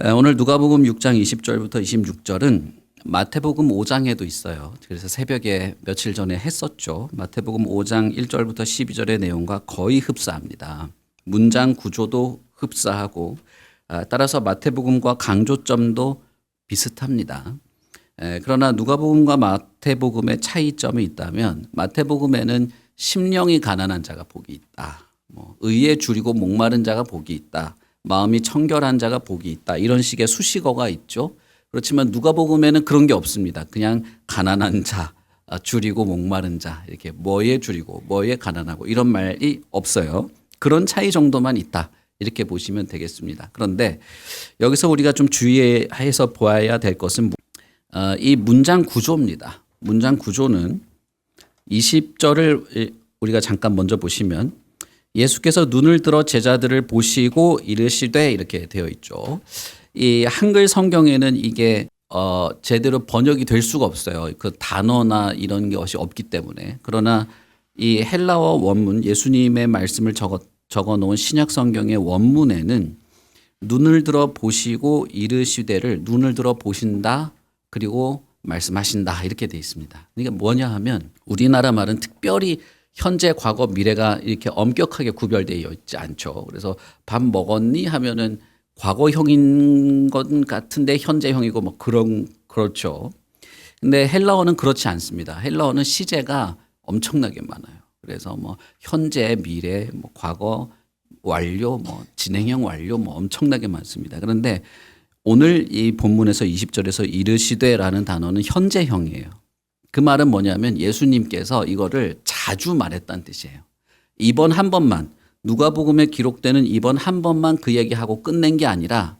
오늘 누가복음 6장 20절부터 26절은 마태복음 5장에도 있어요. 그래서 새벽에 며칠 전에 했었죠. 마태복음 5장 1절부터 12절의 내용과 거의 흡사합니다. 문장 구조도 흡사하고 따라서 마태복음과 강조점도 비슷합니다. 그러나 누가복음과 마태복음의 차이점이 있다면 마태복음에는 심령이 가난한 자가 복이 있다. 의에 줄이고 목마른 자가 복이 있다. 마음이 청결한 자가 복이 있다. 이런 식의 수식어가 있죠. 그렇지만 누가복음에는 그런 게 없습니다. 그냥 가난한 자, 줄이고 목마른 자 이렇게 뭐에 줄이고 뭐에 가난하고 이런 말이 없어요. 그런 차이 정도만 있다. 이렇게 보시면 되겠습니다. 그런데 여기서 우리가 좀 주의해서 보아야 될 것은 이 문장 구조입니다. 문장 구조는 20절을 우리가 잠깐 먼저 보시면 예수께서 눈을 들어 제자들을 보시고 이르시되 이렇게 되어 있죠. 이 한글 성경에는 이게 제대로 번역이 될 수가 없어요. 그 단어나 이런 것이 없기 때문에. 그러나 이 헬라어 원문 예수님의 말씀을 적어 놓은 신약 성경의 원문에는 눈을 들어 보시고 이르시되를 눈을 들어 보신다 그리고 말씀하신다 이렇게 되어 있습니다. 이게 뭐냐 하면 우리나라 말은 특별히 현재, 과거, 미래가 이렇게 엄격하게 구별되어 있지 않죠. 그래서 밥 먹었니 하면은 과거형인 것 같은데 현재형이고 뭐 그렇죠. 근데 헬라어는 그렇지 않습니다. 헬라어는 시제가 엄청나게 많아요. 그래서 뭐 현재, 미래, 뭐 과거, 완료, 뭐 진행형 완료 뭐 엄청나게 많습니다. 그런데 오늘 이 본문에서 20절에서 이르시되라는 단어는 현재형이에요. 그 말은 뭐냐면 예수님께서 이거를 자주 말했다는 뜻이에요. 이번 한 번만 누가복음에 기록되는 이번 한 번만 그 얘기하고 끝낸 게 아니라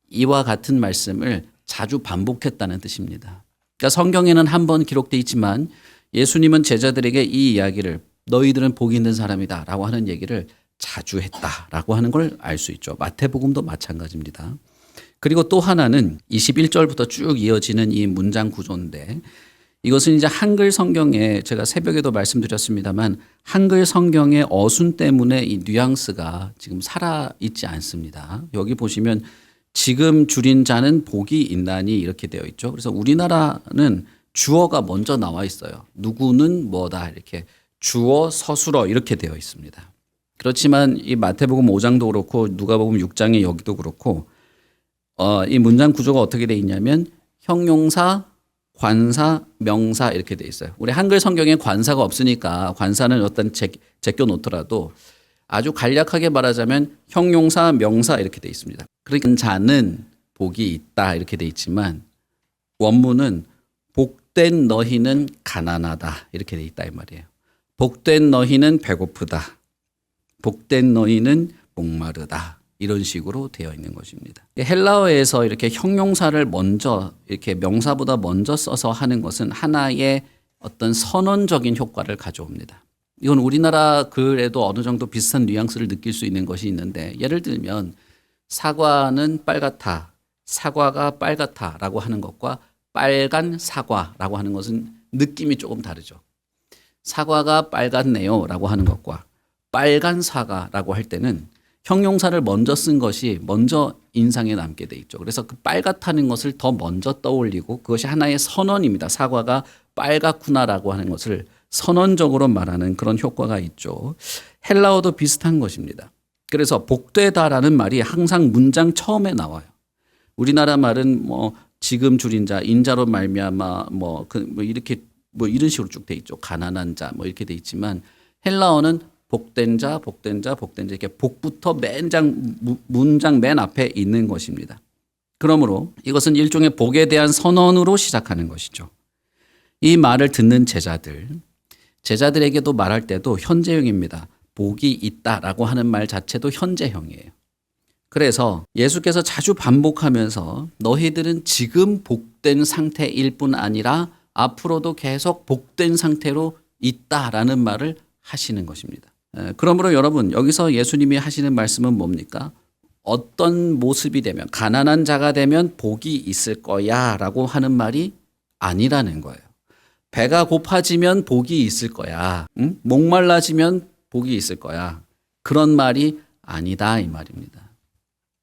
이와 같은 말씀을 자주 반복했다는 뜻입니다. 그러니까 성경에는 한 번 기록되어 있지만 예수님은 제자들에게 이 이야기를 너희들은 복이 있는 사람이다 라고 하는 얘기를 자주 했다라고 하는 걸 알 수 있죠. 마태복음도 마찬가지입니다. 그리고 또 하나는 21절부터 쭉 이어지는 이 문장 구조인데 이것은 이제 한글 성경에 제가 새벽에도 말씀드렸습니다만 한글 성경의 어순 때문에 이 뉘앙스가 지금 살아있지 않습니다. 여기 보시면 지금 줄인 자는 복이 있나니 이렇게 되어 있죠. 그래서 우리나라는 주어가 먼저 나와 있어요. 누구는 뭐다 이렇게 주어 서술어 이렇게 되어 있습니다. 그렇지만 이 마태복음 5장도 그렇고 누가복음 6장에 여기도 그렇고 이 문장 구조가 어떻게 되어 있냐면 형용사 관사, 명사 이렇게 돼 있어요. 우리 한글 성경에 관사가 없으니까 관사는 어떤 제껴 놓더라도 아주 간략하게 말하자면 형용사, 명사 이렇게 돼 있습니다. 그러니까 자는 복이 있다 이렇게 돼 있지만 원문은 복된 너희는 가난하다 이렇게 돼 있다 이 말이에요. 복된 너희는 배고프다. 복된 너희는 목마르다. 이런 식으로 되어 있는 것입니다. 헬라어에서 이렇게 형용사를 먼저 이렇게 명사보다 먼저 써서 하는 것은 하나의 어떤 선언적인 효과를 가져옵니다. 이건 우리나라 글에도 어느 정도 비슷한 뉘앙스를 느낄 수 있는 것이 있는데 예를 들면 사과는 빨갛다, 사과가 빨갛다라고 하는 것과 빨간 사과라고 하는 것은 느낌이 조금 다르죠. 사과가 빨갛네요라고 하는 것과 빨간 사과라고 할 때는 형용사를 먼저 쓴 것이 먼저 인상에 남게 돼 있죠. 그래서 그 빨갛다는 것을 더 먼저 떠올리고 그것이 하나의 선언입니다. 사과가 빨갛구나라고 하는 것을 선언적으로 말하는 그런 효과가 있죠. 헬라어도 비슷한 것입니다. 그래서 복되다라는 말이 항상 문장 처음에 나와요. 우리나라 말은 뭐 지금 줄인 자, 인자로 말미암아 이렇게 이런 식으로 쭉 돼 있죠. 가난한 자 이렇게 돼 있지만 헬라어는 복된 자, 복된 자, 복된 자 이렇게 복부터 문장 맨 앞에 있는 것입니다. 그러므로 이것은 일종의 복에 대한 선언으로 시작하는 것이죠. 이 말을 듣는 제자들에게도 말할 때도 현재형입니다. 복이 있다라고 하는 말 자체도 현재형이에요. 그래서 예수께서 자주 반복하면서 너희들은 지금 복된 상태일 뿐 아니라 앞으로도 계속 복된 상태로 있다라는 말을 하시는 것입니다. 그러므로 여러분 여기서 예수님이 하시는 말씀은 뭡니까? 어떤 모습이 되면 가난한 자가 되면 복이 있을 거야 라고 하는 말이 아니라는 거예요. 배가 고파지면 복이 있을 거야. 목말라지면 복이 있을 거야. 그런 말이 아니다 이 말입니다.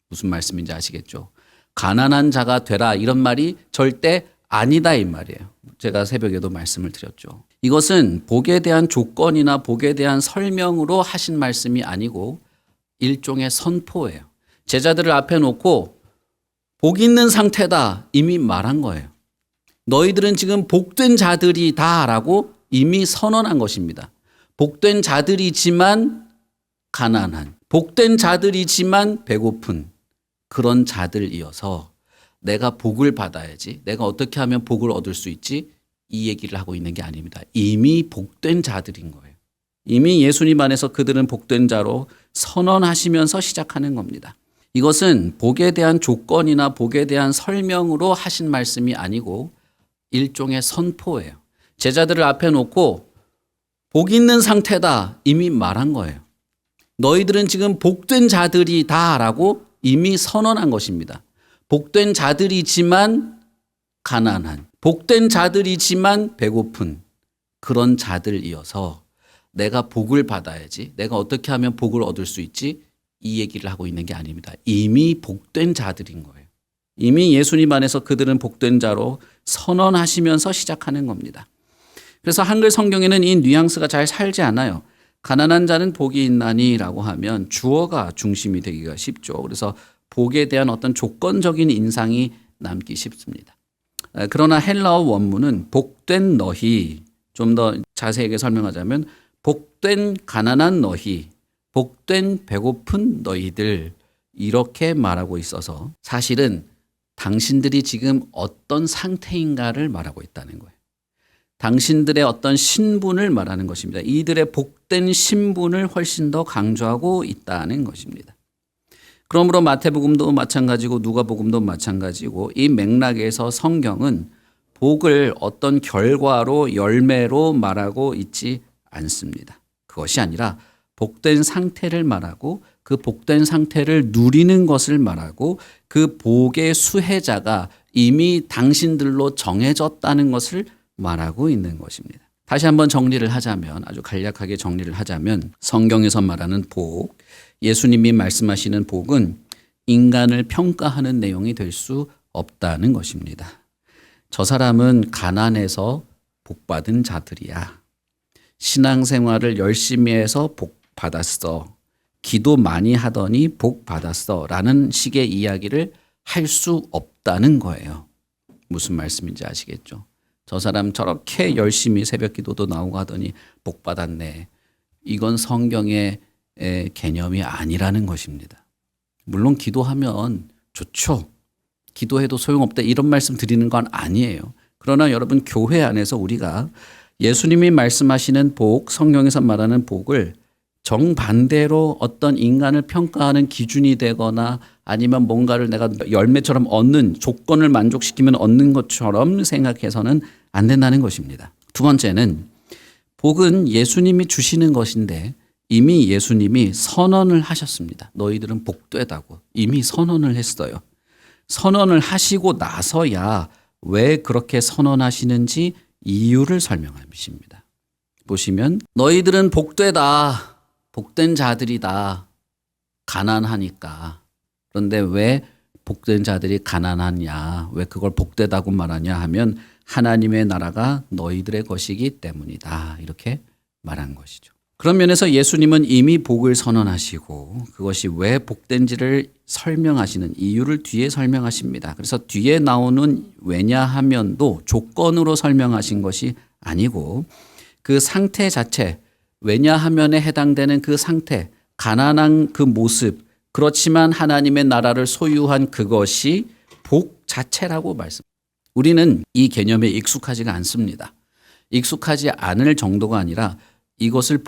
무슨 말씀인지 아시겠죠? 가난한 자가 되라 이런 말이 절대 아니다 이 말이에요. 제가 새벽에도 말씀을 드렸죠. 이것은 복에 대한 조건이나 복에 대한 설명으로 하신 말씀이 아니고 일종의 선포예요. 제자들을 앞에 놓고 복 있는 상태다 이미 말한 거예요. 너희들은 지금 복된 자들이다라고 이미 선언한 것입니다. 복된 자들이지만 가난한, 복된 자들이지만 배고픈 그런 자들이어서 내가 복을 받아야지, 내가 어떻게 하면 복을 얻을 수 있지, 이 얘기를 하고 있는 게 아닙니다. 이미 복된 자들인 거예요. 이미 예수님 안에서 그들은 복된 자로 선언하시면서 시작하는 겁니다. 이것은 복에 대한 조건이나 복에 대한 설명으로 하신 말씀이 아니고 일종의 선포예요. 제자들을 앞에 놓고 복 있는 상태다 이미 말한 거예요. 너희들은 지금 복된 자들이다라고 이미 선언한 것입니다. 복된 자들이지만 가난한, 복된 자들이지만 배고픈 그런 자들이어서 내가 복을 받아야지, 내가 어떻게 하면 복을 얻을 수 있지, 이 얘기를 하고 있는 게 아닙니다. 이미 복된 자들인 거예요. 이미 예수님 안에서 그들은 복된 자로 선언하시면서 시작하는 겁니다. 그래서 한글 성경에는 이 뉘앙스가 잘 살지 않아요. 가난한 자는 복이 있나니라고 하면 주어가 중심이 되기가 쉽죠. 그래서 복에 대한 어떤 조건적인 인상이 남기 쉽습니다. 그러나 헬라어 원문은 복된 너희, 좀 더 자세하게 설명하자면 복된 가난한 너희, 복된 배고픈 너희들 이렇게 말하고 있어서 사실은 당신들이 지금 어떤 상태인가를 말하고 있다는 거예요. 당신들의 어떤 신분을 말하는 것입니다. 이들의 복된 신분을 훨씬 더 강조하고 있다는 것입니다. 그러므로 마태복음도 마찬가지고 누가복음도 마찬가지고 이 맥락에서 성경은 복을 어떤 결과로 열매로 말하고 있지 않습니다. 그것이 아니라 복된 상태를 말하고 그 복된 상태를 누리는 것을 말하고 그 복의 수혜자가 이미 당신들로 정해졌다는 것을 말하고 있는 것입니다. 다시 한번 정리를 하자면, 아주 간략하게 정리를 하자면 성경에서 말하는 복, 예수님이 말씀하시는 복은 인간을 평가하는 내용이 될 수 없다는 것입니다. 저 사람은 가난해서 복받은 자들이야. 신앙생활을 열심히 해서 복 받았어. 기도 많이 하더니 복 받았어. 라는 식의 이야기를 할 수 없다는 거예요. 무슨 말씀인지 아시겠죠? 저 사람 저렇게 열심히 새벽 기도도 나오고 하더니 복 받았네. 이건 성경의 개념이 아니라는 것입니다. 물론 기도하면 좋죠. 기도해도 소용없다 이런 말씀 드리는 건 아니에요. 그러나 여러분 교회 안에서 우리가 예수님이 말씀하시는 복, 성경에서 말하는 복을 정반대로 어떤 인간을 평가하는 기준이 되거나 아니면 뭔가를 내가 열매처럼 얻는, 조건을 만족시키면 얻는 것처럼 생각해서는 안 된다는 것입니다. 두 번째는 복은 예수님이 주시는 것인데 이미 예수님이 선언을 하셨습니다. 너희들은 복되다고 이미 선언을 했어요. 선언을 하시고 나서야 왜 그렇게 선언하시는지 이유를 설명하십니다. 보시면 너희들은 복되다. 복된 자들이다. 가난하니까. 그런데 왜 복된 자들이 가난하냐, 왜 그걸 복되다고 말하냐 하면 하나님의 나라가 너희들의 것이기 때문이다. 이렇게 말한 것이죠. 그런 면에서 예수님은 이미 복을 선언하시고 그것이 왜 복된지를 설명하시는 이유를 뒤에 설명하십니다. 그래서 뒤에 나오는 왜냐하면도 조건으로 설명하신 것이 아니고 그 상태 자체, 왜냐하면에 해당되는 그 상태, 가난한 그 모습, 그렇지만 하나님의 나라를 소유한 그것이 복 자체라고 말씀합니다. 우리는 이 개념에 익숙하지가 않습니다. 익숙하지 않을 정도가 아니라 이것을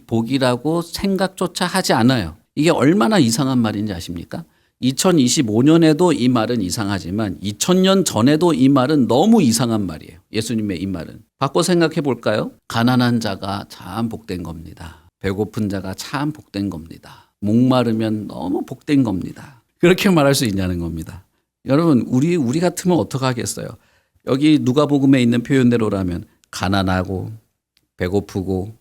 복이라고 생각조차 하지 않아요. 이게 얼마나 이상한 말인지 아십니까? 2025년에도 이 말은 이상하지만 2000년 전에도 이 말은 너무 이상한 말이에요. 예수님의 이 말은. 바꿔 생각해 볼까요? 가난한 자가 참 복된 겁니다. 배고픈 자가 참 복된 겁니다. 목마르면 너무 복된 겁니다. 그렇게 말할 수 있냐는 겁니다. 여러분 우리 같으면 어떡하겠어요? 여기 누가복음에 있는 표현대로라면 가난하고 배고프고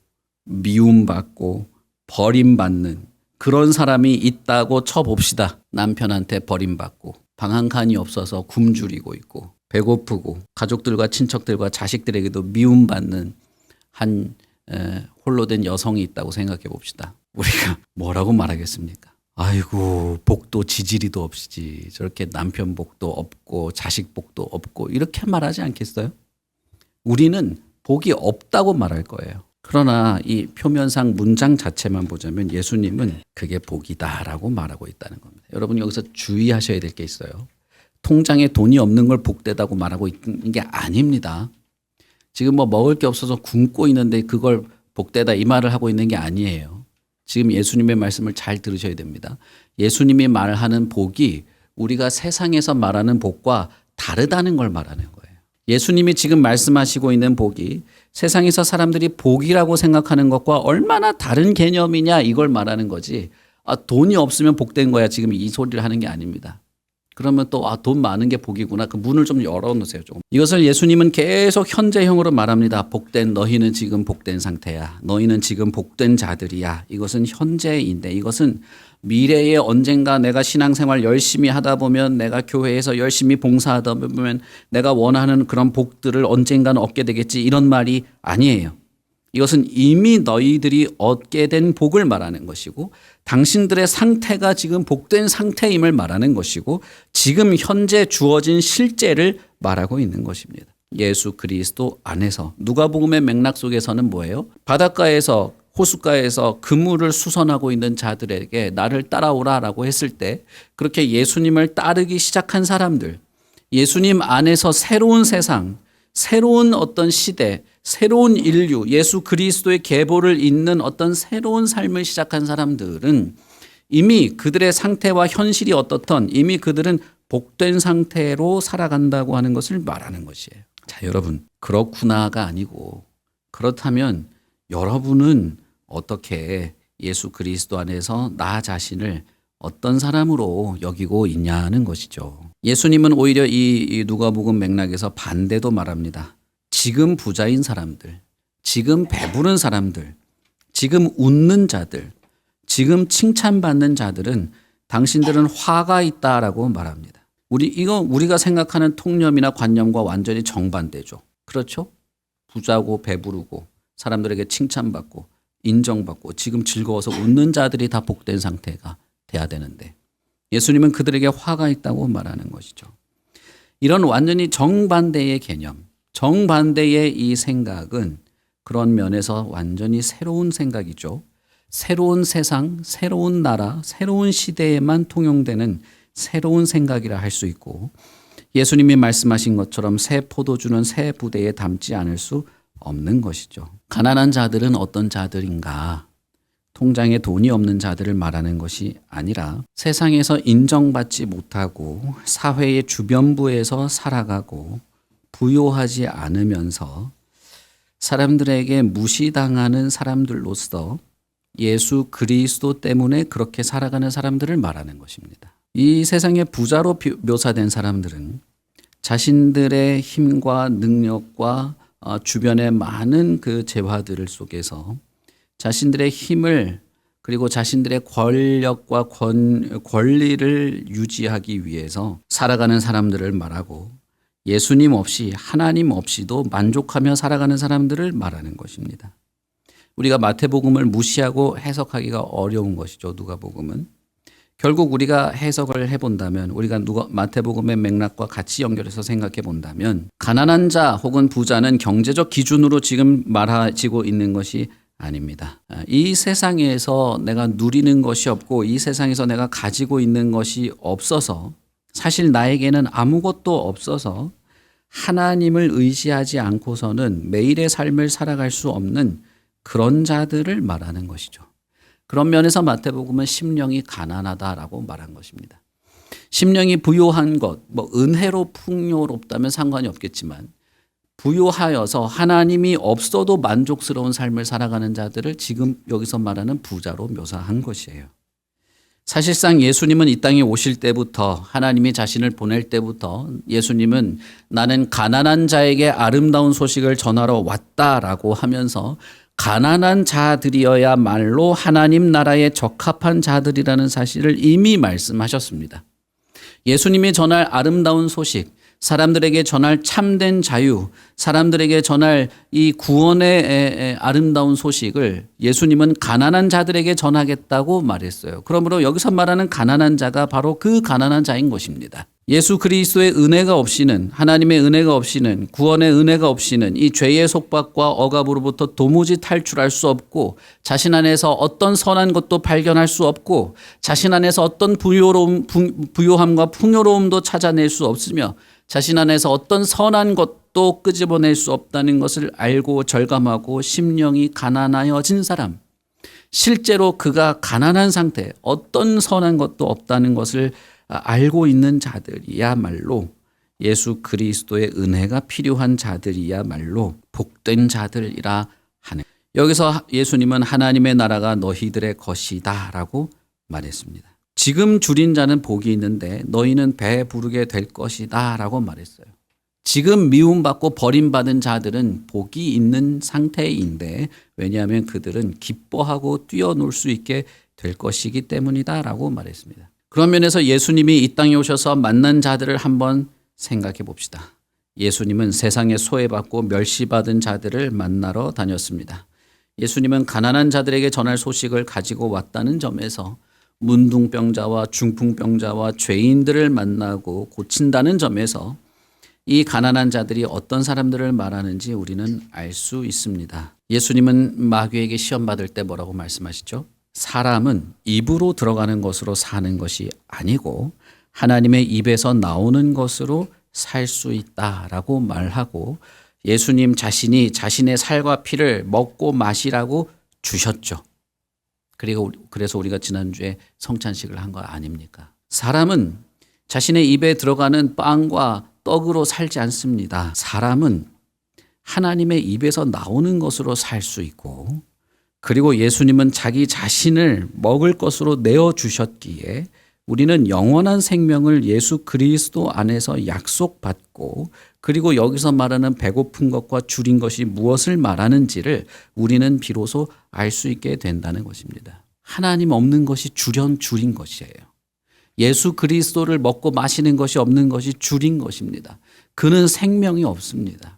미움받고 버림받는 그런 사람이 있다고 쳐봅시다. 남편한테 버림받고 방 한 칸이 없어서 굶주리고 있고 배고프고 가족들과 친척들과 자식들에게도 미움받는 한 홀로 된 여성이 있다고 생각해 봅시다. 우리가 뭐라고 말하겠습니까? 아이고 복도 지지리도 없이 저렇게 남편 복도 없고 자식 복도 없고 이렇게 말하지 않겠어요? 우리는 복이 없다고 말할 거예요. 그러나 이 표면상 문장 자체만 보자면 예수님은 그게 복이다라고 말하고 있다는 겁니다. 여러분 여기서 주의하셔야 될 게 있어요. 통장에 돈이 없는 걸 복되다고 말하고 있는 게 아닙니다. 지금 뭐 먹을 게 없어서 굶고 있는데 그걸 복되다 이 말을 하고 있는 게 아니에요. 지금 예수님의 말씀을 잘 들으셔야 됩니다. 예수님이 말하는 복이 우리가 세상에서 말하는 복과 다르다는 걸 말하는 거예요. 예수님이 지금 말씀하시고 있는 복이 세상에서 사람들이 복이라고 생각하는 것과 얼마나 다른 개념이냐 이걸 말하는 거지. 돈이 없으면 복된 거야 지금 이 소리를 하는 게 아닙니다. 그러면 또 돈 많은 게 복이구나. 그 문을 좀 열어놓으세요. 조금. 이것을 예수님은 계속 현재형으로 말합니다. 복된 너희는 지금 복된 상태야. 너희는 지금 복된 자들이야. 이것은 현재인데 이것은 미래에 언젠가 내가 신앙생활 열심히 하다 보면 내가 교회에서 열심히 봉사하다 보면 내가 원하는 그런 복들을 언젠가는 얻게 되겠지 이런 말이 아니에요. 이것은 이미 너희들이 얻게 된 복을 말하는 것이고 당신들의 상태가 지금 복된 상태임을 말하는 것이고 지금 현재 주어진 실제를 말하고 있는 것입니다. 예수 그리스도 안에서 누가복음의 맥락 속에서는 뭐예요? 바닷가에서 호숫가에서 그물을 수선하고 있는 자들에게 나를 따라오라라고 했을 때 그렇게 예수님을 따르기 시작한 사람들, 예수님 안에서 새로운 세상, 새로운 어떤 시대, 새로운 인류, 예수 그리스도의 계보를 잇는 어떤 새로운 삶을 시작한 사람들은 이미 그들의 상태와 현실이 어떻든 이미 그들은 복된 상태로 살아간다고 하는 것을 말하는 것이에요. 자, 여러분, 그렇구나가 아니고 그렇다면 여러분은 어떻게 예수 그리스도 안에서 나 자신을 어떤 사람으로 여기고 있냐는 것이죠. 예수님은 오히려 이 누가복음 맥락에서 반대도 말합니다. 지금 부자인 사람들, 지금 배부른 사람들, 지금 웃는 자들, 지금 칭찬받는 자들은 당신들은 화가 있다라고 말합니다. 우리가 생각하는 통념이나 관념과 완전히 정반대죠. 그렇죠? 부자고 배부르고 사람들에게 칭찬받고 인정받고 지금 즐거워서 웃는 자들이 다 복된 상태가 돼야 되는데 예수님은 그들에게 화가 있다고 말하는 것이죠. 이런 완전히 정반대의 개념, 정반대의 이 생각은 그런 면에서 완전히 새로운 생각이죠. 새로운 세상, 새로운 나라, 새로운 시대에만 통용되는 새로운 생각이라 할 수 있고 예수님이 말씀하신 것처럼 새 포도주는 새 부대에 담지 않을 수 없는 것이죠. 가난한 자들은 어떤 자들인가? 통장에 돈이 없는 자들을 말하는 것이 아니라 세상에서 인정받지 못하고 사회의 주변부에서 살아가고 부요하지 않으면서 사람들에게 무시당하는 사람들로서 예수 그리스도 때문에 그렇게 살아가는 사람들을 말하는 것입니다. 이 세상의 부자로 묘사된 사람들은 자신들의 힘과 능력과 주변의 많은 그 재화들 속에서 자신들의 힘을 그리고 자신들의 권력과 권리를 유지하기 위해서 살아가는 사람들을 말하고 예수님 없이 하나님 없이도 만족하며 살아가는 사람들을 말하는 것입니다. 우리가 마태복음을 무시하고 해석하기가 어려운 것이죠. 누가복음은. 결국 우리가 해석을 해본다면 우리가 마태복음의 맥락과 같이 연결해서 생각해 본다면 가난한 자 혹은 부자는 경제적 기준으로 지금 말하지고 있는 것이 아닙니다. 이 세상에서 내가 누리는 것이 없고 이 세상에서 내가 가지고 있는 것이 없어서 사실 나에게는 아무것도 없어서 하나님을 의지하지 않고서는 매일의 삶을 살아갈 수 없는 그런 자들을 말하는 것이죠. 그런 면에서 마태복음은 심령이 가난하다라고 말한 것입니다. 심령이 부요한 것, 은혜로 풍요롭다면 상관이 없겠지만 부요하여서 하나님이 없어도 만족스러운 삶을 살아가는 자들을 지금 여기서 말하는 부자로 묘사한 것이에요. 사실상 예수님은 이 땅에 오실 때부터 하나님이 자신을 보낼 때부터 예수님은 나는 가난한 자에게 아름다운 소식을 전하러 왔다라고 하면서 가난한 자들이어야말로 하나님 나라에 적합한 자들이라는 사실을 이미 말씀하셨습니다. 예수님이 전할 아름다운 소식, 사람들에게 전할 참된 자유, 사람들에게 전할 이 구원의 아름다운 소식을 예수님은 가난한 자들에게 전하겠다고 말했어요. 그러므로 여기서 말하는 가난한 자가 바로 그 가난한 자인 것입니다. 예수 그리스도의 은혜가 없이는, 하나님의 은혜가 없이는, 구원의 은혜가 없이는 이 죄의 속박과 억압으로부터 도무지 탈출할 수 없고, 자신 안에서 어떤 선한 것도 발견할 수 없고, 자신 안에서 어떤 부요함과 풍요로움도 찾아낼 수 없으며, 자신 안에서 어떤 선한 것도 끄집어낼 수 없다는 것을 알고 절감하고 심령이 가난하여진 사람, 실제로 그가 가난한 상태, 어떤 선한 것도 없다는 것을 알고 있는 자들이야말로, 예수 그리스도의 은혜가 필요한 자들이야말로 복된 자들이라 하는. 여기서 예수님은 하나님의 나라가 너희들의 것이다 라고 말했습니다. 지금 줄인 자는 복이 있는데 너희는 배부르게 될 것이다 라고 말했어요. 지금 미움받고 버림받은 자들은 복이 있는 상태인데, 왜냐하면 그들은 기뻐하고 뛰어놀 수 있게 될 것이기 때문이다 라고 말했습니다. 그런 면에서 예수님이 이 땅에 오셔서 만난 자들을 한번 생각해 봅시다. 예수님은 세상에 소외받고 멸시받은 자들을 만나러 다녔습니다. 예수님은 가난한 자들에게 전할 소식을 가지고 왔다는 점에서 문둥병자와 중풍병자와 죄인들을 만나고 고친다는 점에서 이 가난한 자들이 어떤 사람들을 말하는지 우리는 알 수 있습니다. 예수님은 마귀에게 시험 받을 때 뭐라고 말씀하시죠? 사람은 입으로 들어가는 것으로 사는 것이 아니고 하나님의 입에서 나오는 것으로 살 수 있다라고 말하고, 예수님 자신이 자신의 살과 피를 먹고 마시라고 주셨죠. 그리고 그래서 우리가 지난주에 성찬식을 한 거 아닙니까? 사람은 자신의 입에 들어가는 빵과 떡으로 살지 않습니다. 사람은 하나님의 입에서 나오는 것으로 살 수 있고, 그리고 예수님은 자기 자신을 먹을 것으로 내어주셨기에 우리는 영원한 생명을 예수 그리스도 안에서 약속받고, 그리고 여기서 말하는 배고픈 것과 줄인 것이 무엇을 말하는지를 우리는 비로소 알 수 있게 된다는 것입니다. 하나님 없는 것이 줄인 것이에요. 예수 그리스도를 먹고 마시는 것이 없는 것이 줄인 것입니다. 그는 생명이 없습니다.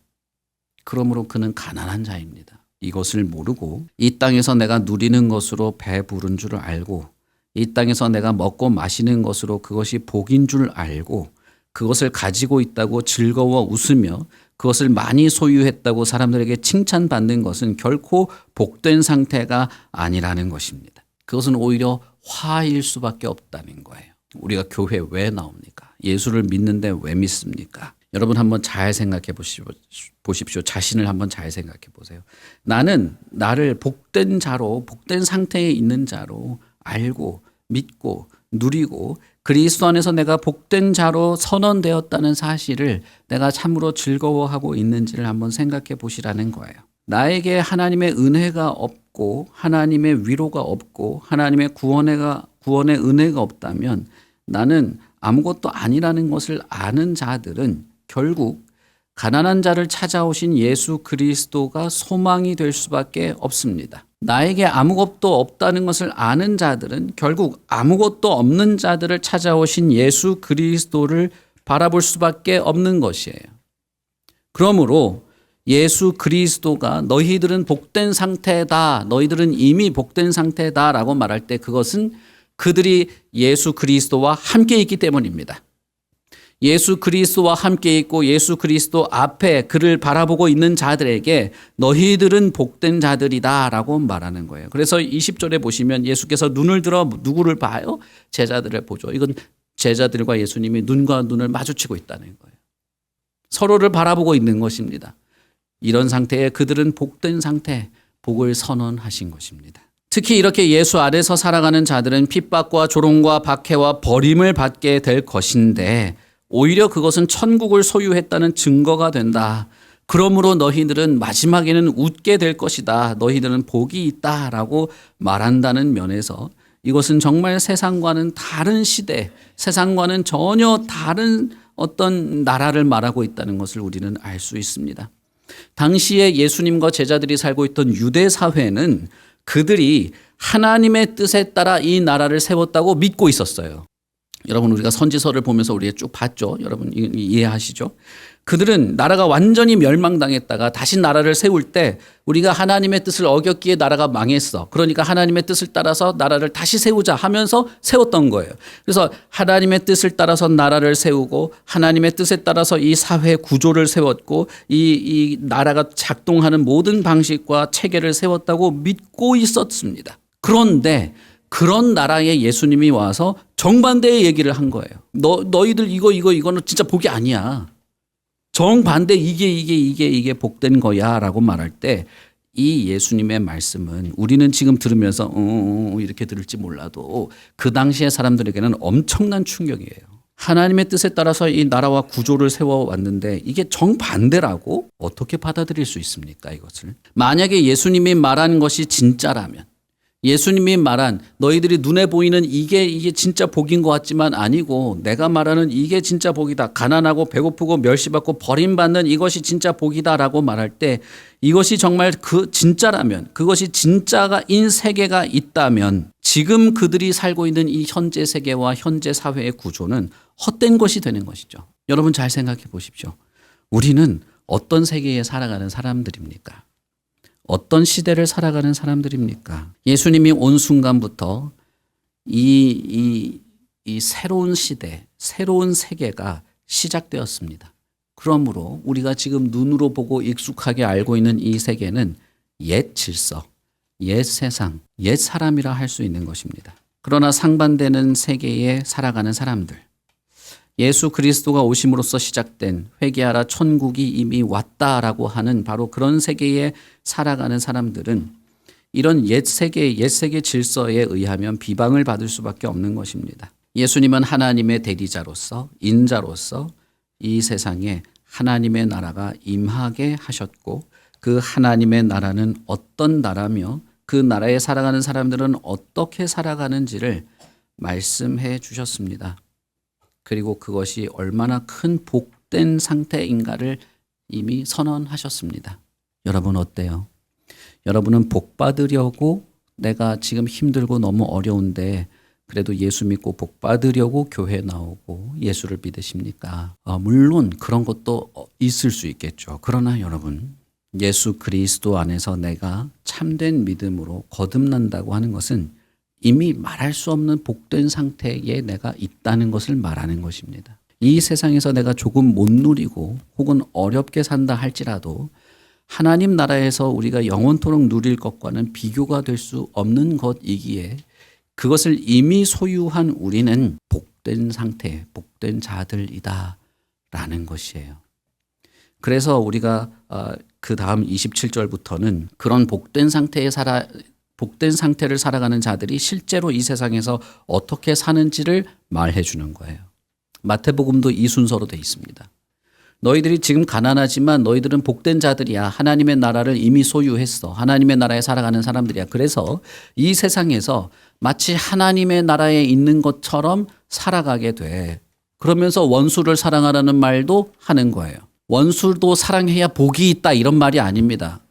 그러므로 그는 가난한 자입니다. 이것을 모르고 이 땅에서 내가 누리는 것으로 배부른 줄 알고, 이 땅에서 내가 먹고 마시는 것으로 그것이 복인 줄 알고, 그것을 가지고 있다고 즐거워 웃으며 그것을 많이 소유했다고 사람들에게 칭찬받는 것은 결코 복된 상태가 아니라는 것입니다. 그것은 오히려 화일 수밖에 없다는 거예요. 우리가 교회 왜 나옵니까? 예수를 믿는데 왜 믿습니까? 여러분 한번 잘 생각해 보십시오. 자신을 한번 잘 생각해 보세요. 나는 나를 복된 자로, 복된 상태에 있는 자로 알고 믿고 누리고 그리스도 안에서 내가 복된 자로 선언되었다는 사실을 내가 참으로 즐거워하고 있는지를 한번 생각해 보시라는 거예요. 나에게 하나님의 은혜가 없고 하나님의 위로가 없고 하나님의 구원의 은혜가 없다면 나는 아무것도 아니라는 것을 아는 자들은 결국 가난한 자를 찾아오신 예수 그리스도가 소망이 될 수밖에 없습니다. 나에게 아무것도 없다는 것을 아는 자들은 결국 아무것도 없는 자들을 찾아오신 예수 그리스도를 바라볼 수밖에 없는 것이에요. 그러므로 예수 그리스도가 너희들은 복된 상태다, 너희들은 이미 복된 상태다라고 말할 때 그것은 그들이 예수 그리스도와 함께 있기 때문입니다. 예수 그리스도와 함께 있고 예수 그리스도 앞에 그를 바라보고 있는 자들에게 너희들은 복된 자들이다 라고 말하는 거예요. 그래서 20절에 보시면 예수께서 눈을 들어 누구를 봐요? 제자들을 보죠. 이건 제자들과 예수님이 눈과 눈을 마주치고 있다는 거예요. 서로를 바라보고 있는 것입니다. 이런 상태에 그들은 복된 상태, 복을 선언하신 것입니다. 특히 이렇게 예수 아래서 살아가는 자들은 핍박과 조롱과 박해와 버림을 받게 될 것인데 오히려 그것은 천국을 소유했다는 증거가 된다. 그러므로 너희들은 마지막에는 웃게 될 것이다. 너희들은 복이 있다라고 말한다는 면에서 이것은 정말 세상과는 다른 시대, 세상과는 전혀 다른 어떤 나라를 말하고 있다는 것을 우리는 알 수 있습니다. 당시에 예수님과 제자들이 살고 있던 유대 사회는 그들이 하나님의 뜻에 따라 이 나라를 세웠다고 믿고 있었어요. 여러분 우리가 선지서를 보면서 우리가 쭉 봤죠. 여러분 이해하시죠? 그들은 나라가 완전히 멸망당했다가 다시 나라를 세울 때 우리가 하나님의 뜻을 어겼기에 나라가 망했어. 그러니까 하나님의 뜻을 따라서 나라를 다시 세우자 하면서 세웠던 거예요. 그래서 하나님의 뜻을 따라서 나라를 세우고 하나님의 뜻에 따라서 이 사회 구조를 세웠고 이 나라가 작동하는 모든 방식과 체계를 세웠다고 믿고 있었습니다. 그런데 그런 나라에 예수님이 와서 정반대의 얘기를 한 거예요. 너희들 이거는 진짜 복이 아니야. 정반대 이게 복된 거야 라고 말할 때 이 예수님의 말씀은 우리는 지금 들으면서 이렇게 들을지 몰라도 그 당시의 사람들에게는 엄청난 충격이에요. 하나님의 뜻에 따라서 이 나라와 구조를 세워왔는데 이게 정반대라고 어떻게 받아들일 수 있습니까? 이것을. 만약에 예수님이 말한 것이 진짜라면, 예수님이 말한 너희들이 눈에 보이는 이게 진짜 복인 것 같지만 아니고 내가 말하는 이게 진짜 복이다. 가난하고 배고프고 멸시받고 버림받는 이것이 진짜 복이다라고 말할 때 이것이 정말 그 진짜라면, 그것이 진짜인 세계가 있다면 지금 그들이 살고 있는 이 현재 세계와 현재 사회의 구조는 헛된 것이 되는 것이죠. 여러분 잘 생각해 보십시오. 우리는 어떤 세계에 살아가는 사람들입니까? 어떤 시대를 살아가는 사람들입니까? 예수님이 온 순간부터 이 새로운 시대, 새로운 세계가 시작되었습니다. 그러므로 우리가 지금 눈으로 보고 익숙하게 알고 있는 이 세계는 옛 질서, 옛 세상, 옛 사람이라 할 수 있는 것입니다. 그러나 상반되는 세계에 살아가는 사람들, 예수 그리스도가 오심으로써 시작된 회개하라 천국이 이미 왔다라고 하는 바로 그런 세계에 살아가는 사람들은 이런 옛 세계 질서에 의하면 비방을 받을 수밖에 없는 것입니다. 예수님은 하나님의 대리자로서 인자로서 이 세상에 하나님의 나라가 임하게 하셨고 그 하나님의 나라는 어떤 나라며 그 나라에 살아가는 사람들은 어떻게 살아가는지를 말씀해 주셨습니다. 그리고 그것이 얼마나 큰 복된 상태인가를 이미 선언하셨습니다. 여러분 어때요? 여러분은 복 받으려고 내가 지금 힘들고 너무 어려운데 그래도 예수 믿고 복 받으려고 교회 나오고 예수를 믿으십니까? 물론 그런 것도 있을 수 있겠죠. 그러나 여러분 예수 그리스도 안에서 내가 참된 믿음으로 거듭난다고 하는 것은 이미 말할 수 없는 복된 상태에 내가 있다는 것을 말하는 것입니다. 이 세상에서 내가 조금 못 누리고 혹은 어렵게 산다 할지라도 하나님 나라에서 우리가 영원토록 누릴 것과는 비교가 될 수 없는 것이기에 그것을 이미 소유한 우리는 복된 상태, 복된 자들이다 라는 것이에요. 그래서 우리가 그 다음 27절부터는 그런 복된 상태를 살아가는 자들이 실제로 이 세상에서 어떻게 사는지를 말해 주는 거예요. 마태복음도 이 순서로 되어 있습니다. 너희들이 지금 가난하지만 너희들은 복된 자들이야. 하나님의 나라를 이미 소유했어. 하나님의 나라에 살아가는 사람들이야. 그래서 이 세상에서 마치 하나님의 나라에 있는 것처럼 살아가게 돼. 그러면서 원수를 사랑하라는 말도 하는 거예요. 원수도 사랑해야 복이 있다 이런 말이 아닙니다.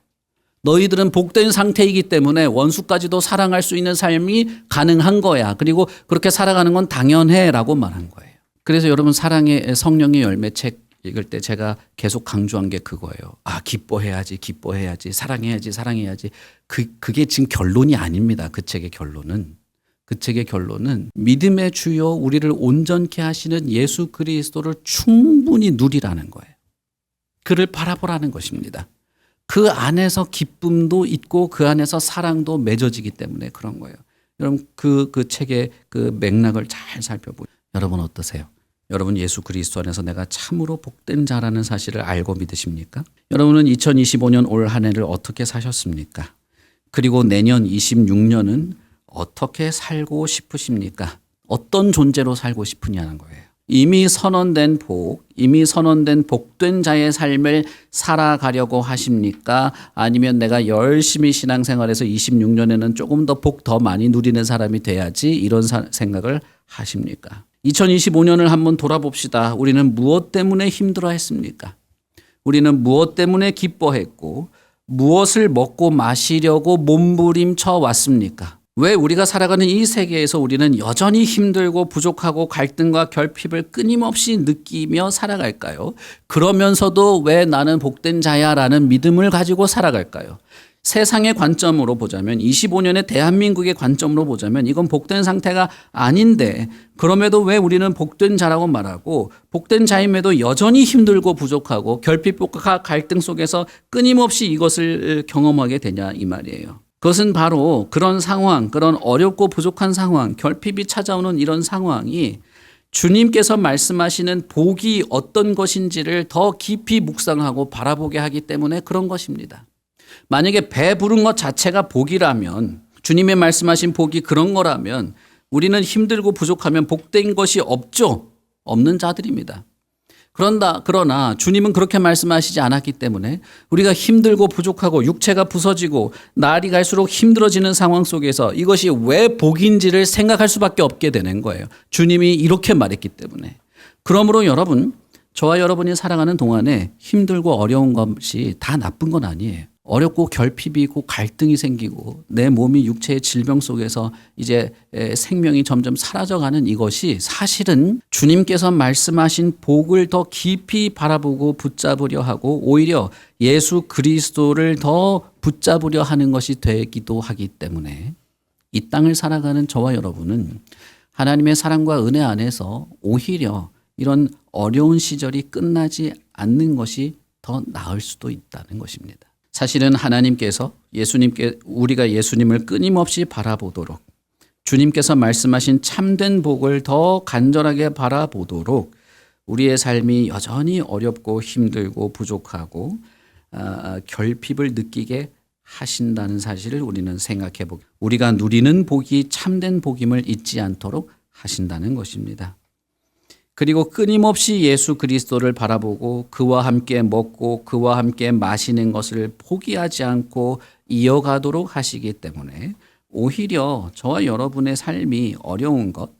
너희들은 복된 상태이기 때문에 원수까지도 사랑할 수 있는 삶이 가능한 거야. 그리고 그렇게 살아가는 건 당연해라고 말한 거예요. 그래서 여러분 사랑의 성령의 열매 책 읽을 때 제가 계속 강조한 게 그거예요. 기뻐해야지, 사랑해야지. 그게 지금 결론이 아닙니다. 그 책의 결론은. 그 책의 결론은 믿음의 주요 우리를 온전케 하시는 예수 그리스도를 충분히 누리라는 거예요. 그를 바라보라는 것입니다. 그 안에서 기쁨도 있고 그 안에서 사랑도 맺어지기 때문에 그런 거예요. 여러분 그 책의 그 맥락을 잘 살펴보세요. 여러분 어떠세요? 여러분 예수 그리스도 안에서 내가 참으로 복된 자라는 사실을 알고 믿으십니까? 여러분은 2025년 올 한 해를 어떻게 사셨습니까? 그리고 내년 26년은 어떻게 살고 싶으십니까? 어떤 존재로 살고 싶으냐는 거예요. 이미 선언된 복된 자의 삶을 살아가려고 하십니까? 아니면 내가 열심히 신앙생활해서 26년에는 조금 더 복 더 많이 누리는 사람이 돼야지 이런 생각을 하십니까? 2025년을 한번 돌아봅시다. 우리는 무엇 때문에 힘들어했습니까? 우리는 무엇 때문에 기뻐했고 무엇을 먹고 마시려고 몸부림쳐 왔습니까? 왜 우리가 살아가는 이 세계에서 우리는 여전히 힘들고 부족하고 갈등과 결핍을 끊임없이 느끼며 살아갈까요? 그러면서도 왜 나는 복된 자야라는 믿음을 가지고 살아갈까요? 세상의 관점으로 보자면 25년의 대한민국의 관점으로 보자면 이건 복된 상태가 아닌데 그럼에도 왜 우리는 복된 자라고 말하고 복된 자임에도 여전히 힘들고 부족하고 결핍과 갈등 속에서 끊임없이 이것을 경험하게 되냐 이 말이에요. 그것은 바로 그런 상황, 그런 어렵고 부족한 상황, 결핍이 찾아오는 이런 상황이 주님께서 말씀하시는 복이 어떤 것인지를 더 깊이 묵상하고 바라보게 하기 때문에 그런 것입니다. 만약에 배부른 것 자체가 복이라면, 주님의 말씀하신 복이 그런 거라면 우리는 힘들고 부족하면 복된 것이 없죠. 없는 자들입니다. 그러나 주님은 그렇게 말씀하시지 않았기 때문에 우리가 힘들고 부족하고 육체가 부서지고 날이 갈수록 힘들어지는 상황 속에서 이것이 왜 복인지를 생각할 수밖에 없게 되는 거예요. 주님이 이렇게 말했기 때문에. 그러므로 여러분, 저와 여러분이 살아가는 동안에 힘들고 어려운 것이 다 나쁜 건 아니에요. 어렵고 결핍이 있고 갈등이 생기고 내 몸이 육체의 질병 속에서 이제 생명이 점점 사라져가는 이것이 사실은 주님께서 말씀하신 복을 더 깊이 바라보고 붙잡으려 하고 오히려 예수 그리스도를 더 붙잡으려 하는 것이 되기도 하기 때문에 이 땅을 살아가는 저와 여러분은 하나님의 사랑과 은혜 안에서 오히려 이런 어려운 시절이 끝나지 않는 것이 더 나을 수도 있다는 것입니다. 사실은 하나님께서 우리가 예수님을 끊임없이 바라보도록 주님께서 말씀하신 참된 복을 더 간절하게 바라보도록 우리의 삶이 여전히 어렵고 힘들고 부족하고 결핍을 느끼게 하신다는 사실을 우리는 생각해 보고 우리가 누리는 복이 참된 복임을 잊지 않도록 하신다는 것입니다. 그리고 끊임없이 예수 그리스도를 바라보고 그와 함께 먹고 그와 함께 마시는 것을 포기하지 않고 이어가도록 하시기 때문에 오히려 저와 여러분의 삶이 어려운 것,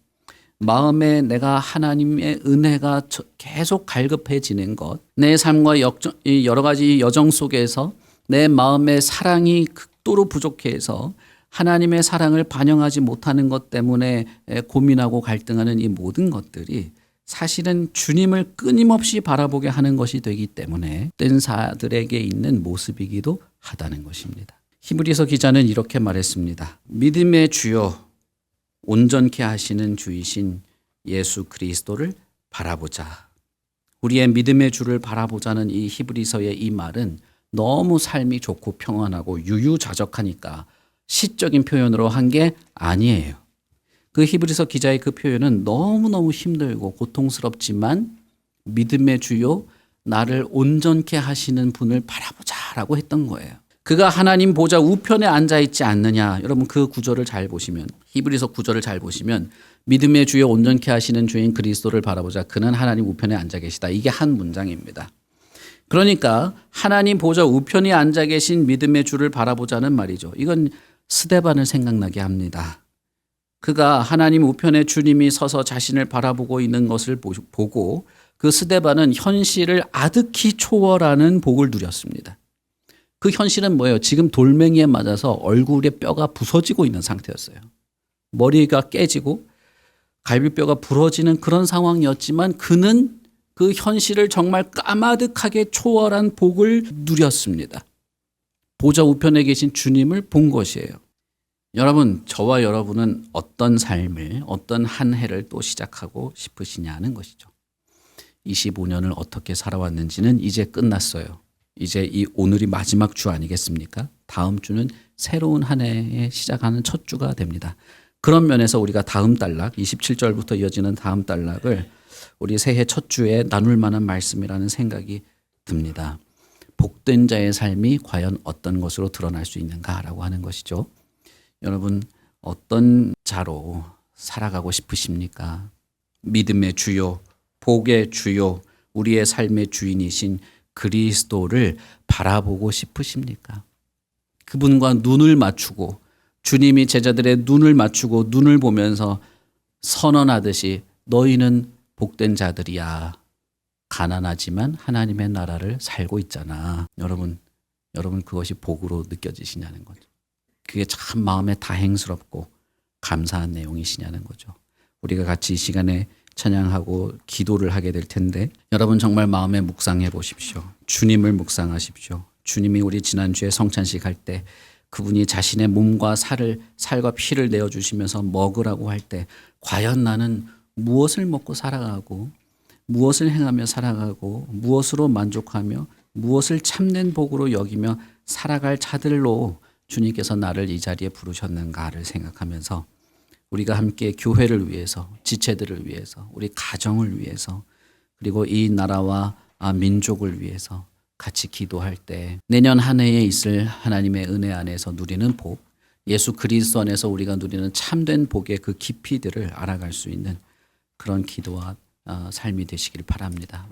마음에 내가 하나님의 은혜가 계속 갈급해지는 것, 내 삶과 여러 가지 여정 속에서 내 마음의 사랑이 극도로 부족해서 하나님의 사랑을 반영하지 못하는 것 때문에 고민하고 갈등하는 이 모든 것들이 사실은 주님을 끊임없이 바라보게 하는 것이 되기 때문에 된 사들에게 있는 모습이기도 하다는 것입니다. 히브리서 기자는 이렇게 말했습니다. 믿음의 주요 온전케 하시는 주이신 예수 그리스도를 바라보자. 우리의 믿음의 주를 바라보자는 이 히브리서의 이 말은 너무 삶이 좋고 평안하고 유유자적하니까 시적인 표현으로 한 게 아니에요. 그 히브리서 기자의 그 표현은 너무너무 힘들고 고통스럽지만 믿음의 주요 나를 온전케 하시는 분을 바라보자라고 했던 거예요. 그가 하나님 보좌 우편에 앉아있지 않느냐. 여러분 그 구절을 잘 보시면 히브리서 구절을 잘 보시면 믿음의 주요 온전케 하시는 주인 그리스도를 바라보자. 그는 하나님 우편에 앉아 계시다. 이게 한 문장입니다. 그러니까 하나님 보좌 우편에 앉아 계신 믿음의 주를 바라보자는 말이죠. 이건 스데반을 생각나게 합니다. 그가 하나님 우편에 주님이 서서 자신을 바라보고 있는 것을 보고 그 스데반은 현실을 아득히 초월하는 복을 누렸습니다. 그 현실은 뭐예요? 지금 돌멩이에 맞아서 얼굴에 뼈가 부서지고 있는 상태였어요. 머리가 깨지고 갈비뼈가 부러지는 그런 상황이었지만 그는 그 현실을 정말 까마득하게 초월한 복을 누렸습니다. 보좌 우편에 계신 주님을 본 것이에요. 여러분, 저와 여러분은 어떤 삶을, 어떤 한 해를 또 시작하고 싶으시냐 하는 것이죠. 25년을 어떻게 살아왔는지는 이제 끝났어요. 이제 이 오늘이 마지막 주 아니겠습니까? 다음 주는 새로운 한 해에 시작하는 첫 주가 됩니다. 그런 면에서 우리가 다음 단락, 27절부터 이어지는 다음 단락을 우리 새해 첫 주에 나눌 만한 말씀이라는 생각이 듭니다. 복된 자의 삶이 과연 어떤 것으로 드러날 수 있는가라고 하는 것이죠. 여러분 어떤 자로 살아가고 싶으십니까? 믿음의 주요, 복의 주요, 우리의 삶의 주인이신 그리스도를 바라보고 싶으십니까? 그분과 눈을 맞추고 주님이 제자들의 눈을 맞추고 눈을 보면서 선언하듯이 너희는 복된 자들이야. 가난하지만 하나님의 나라를 살고 있잖아. 여러분 그것이 복으로 느껴지시냐는 거죠. 그게 참 마음에 다행스럽고 감사한 내용이시냐는 거죠. 우리가 같이 이 시간에 찬양하고 기도를 하게 될 텐데 여러분 정말 마음에 묵상해 보십시오. 주님을 묵상하십시오. 주님이 우리 지난주에 성찬식 할 때 그분이 자신의 몸과 살과 피를 내어주시면서 먹으라고 할 때 과연 나는 무엇을 먹고 살아가고 무엇을 행하며 살아가고 무엇으로 만족하며 무엇을 참된 복으로 여기며 살아갈 자들로 주님께서 나를 이 자리에 부르셨는가를 생각하면서 우리가 함께 교회를 위해서 지체들을 위해서 우리 가정을 위해서 그리고 이 나라와 민족을 위해서 같이 기도할 때 내년 한 해에 있을 하나님의 은혜 안에서 누리는 복, 예수 그리스도 안에서 우리가 누리는 참된 복의 그 깊이들을 알아갈 수 있는 그런 기도와 삶이 되시길 바랍니다.